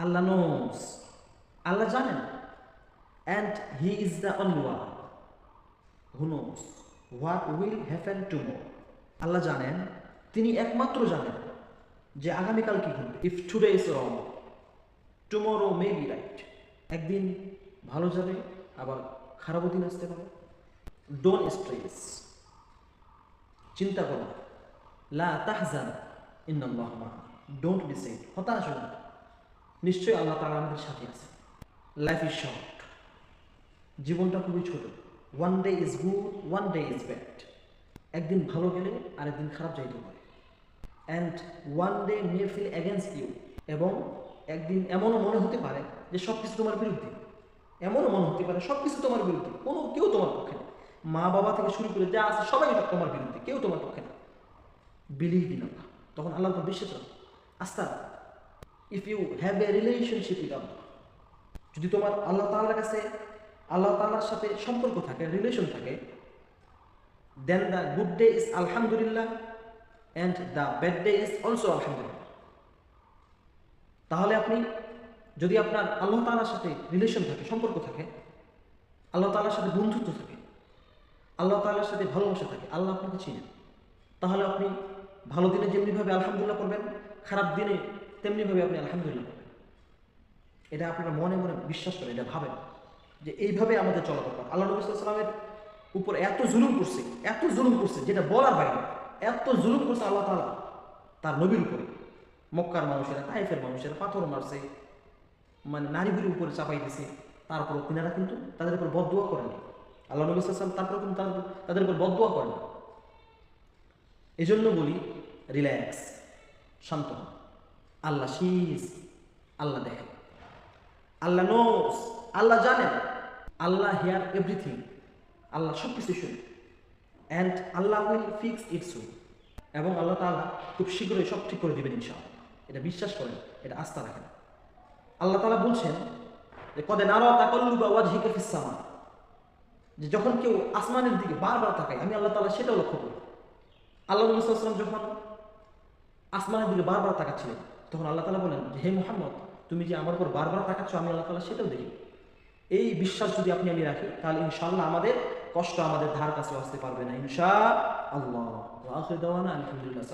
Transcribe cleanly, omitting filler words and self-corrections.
আল্লাহ knows, Allah জানেন। And he is the only one who knows what will happen tomorrow. Allah জানেন, তিনি একমাত্র জানেন যে আগামীকাল কি ঘটবে। If today is wrong, tomorrow may be right. একদিন ভালো যাবে, আবার খারাপও দিন আসতে পারে। ডোন্ট স্ট্রেস, চিন্তা করো না। লা তাহজান ইন্নাল্লাহ মা'ানা, ডোন্ট বি স্যাড, হতাশ হও না, নিশ্চয়ই আল্লাহ তাআলা আমাদের সাথে আছে। লাইফ ইজ শর্ট, জীবনটা খুবই ছোট। One day is good, one day is bad. একদিন ভালো গেলে আরেকদিন খারাপ যাইতে পারে। And one day may feel against you, এবং একদিন এমনও মনে হতে পারে যে সব কিছু তোমার বিরুদ্ধে। এমনও মনে হতে পারে সব কিছু তোমার বিরুদ্ধে, কেউ তোমার পক্ষে না। মা বাবা থেকে শুরু করে যা আছে সবাই তোমার বিরুদ্ধে, কেউ তোমার পক্ষে না। বিলিভ ইন আল্লাহ, তখন আল্লাহর উপর বিশ্বাস রাখো, আস্থা। If you have a relationship with Allah, যদি তোমার আল্লাহ তাআলার কাছে, আল্লাহ তাআলার সাথে সম্পর্ক থাকে, রিলেশন থাকে, দেন দ্য গুড ডে ইজ আলহামদুলিল্লাহ and the bad day is also আলহামদুলিল্লাহ। তাহলে আপনি যদি আপনার আল্লাহ তাআলার সাথে রিলেশন থাকে, সম্পর্ক থাকে, আল্লাহ তাআলার সাথে বন্ধুত্ব থাকে, আল্লাহ তাআলার সাথে ভালোবাসা থাকে, আল্লাহ আপনাকে চিনেন, তাহলে আপনি ভালো দিনে যেমনিভাবে আলহামদুলিল্লাহ করবেন, খারাপ দিনে তেমনিভাবে আপনি আলহামদুলিল্লাহ করবেন। এটা আপনারা মনে মনে বিশ্বাস করেন, এটা ভাবেন যে এইভাবে আমাদের চলা দরকার। আল্লাহ নবী সাল্লাল্লাহু আলাইহি ওয়াসাল্লামের উপর এত জুলুম করছে যেটা বলার বাইরে। এত জুলুম করছে আল্লাহ তাআলা তার নবীর উপরে। মক্কার মানুষেরা, তায়েফের মানুষেরা পাথর মারছে, মানে নারীদের উপরে চাপাই দিছে, তারপরও তিনারা কিন্তু তাদের উপর বদদুয়া করেনি। আল্লাহ নবী সাল্লাল্লাহু আলাইহি ওয়াসাল্লাম তারপরে কিন্তু তাদের উপর বদদুয়া করেন। এই জন্য বলি, রিল্যাক্স, শান্ত হন। আল্লাহ সিজ, আল্লাহ দেখেন, আল্লাহ নোস, আল্লাহ জানেন, আল্লাহ হিয়ার এভরিথিং, আল্লাহ সব কিছু শুনে। And Allah will fix it soon, এবং আল্লাহ তাআলা খুব শীঘ্রই সব ঠিক করে দেবেন ইনশাআল্লাহ। এটা বিশ্বাস করেন, এটা আস্থা রাখেন। আল্লাহ তাআলা বলছেন যে কদ নারা তাকাল্লুবা ওয়াজহিকা ফিস সামা, যে যখন কেউ আসমানের দিকে বারবার তাকায়, আমি আল্লাহ তাআলা সেটাও লক্ষ্য করি। আল্লাহ নবী সাল্লাল্লাহু আলাইহি ওয়াসাল্লাম যখন আসমানের দিকে বারবার তাকাচ্ছিলেন, তখন আল্লাহ তাআলা বলেন যে হে মুহাম্মদ, তুমি যে আমার উপর বারবার তাকাচ্ছ, আমি আল্লাহ তাআলা সেটাও দেখি। এই বিশ্বাস যদি আপনি আমি রাখি, তাহলে ইনশাআল্লাহ আমাদের কষ্ট আমাদের ধার কাছে আসতে পারবে না, ইনশাআল্লাহ। ওয়া আখিরু দাওয়ানা আলহামদুলিল্লাহ।